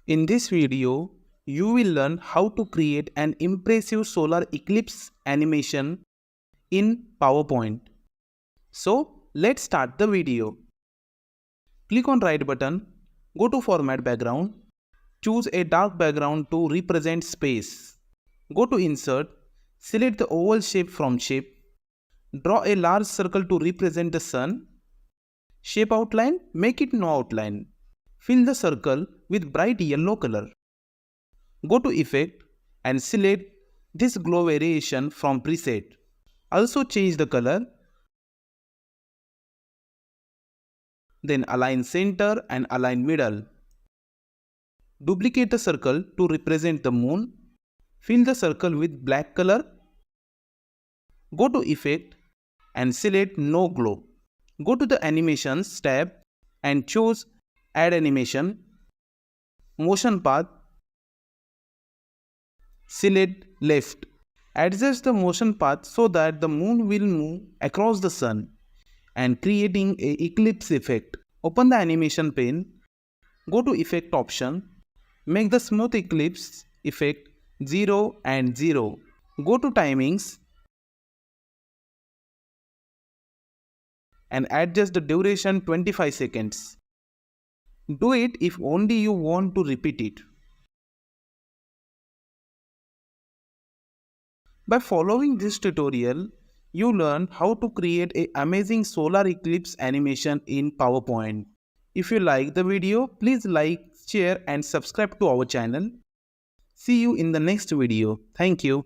In this video, you will learn how to create an impressive solar eclipse animation in PowerPoint. So, let's start the video. Click on right button, go to Format Background, choose a dark background to represent space. Go to Insert, select the oval shape from Shape, draw a large circle to represent the sun. Shape outline, make it no outline. Fill the circle with bright yellow color. Go to Effect and select this glow variation from preset. Also change the color. Then align center and align middle. Duplicate the circle to represent the moon. Fill the circle with black color. Go to Effect and select No Glow. Go to the Animations tab and choose Add Animation. Motion Path. Select Left. Adjust the motion path so that the moon will move across the sun and creating a eclipse effect. Open the animation pane. Go to Effect option. Make the smooth eclipse effect 0 and 0. Go to Timings and adjust the duration 25 seconds. Do it if only you want to repeat it. By following this tutorial, you learn how to create an amazing solar eclipse animation in PowerPoint. If you like the video, please like, share and subscribe to our channel. See you in the next video. Thank you.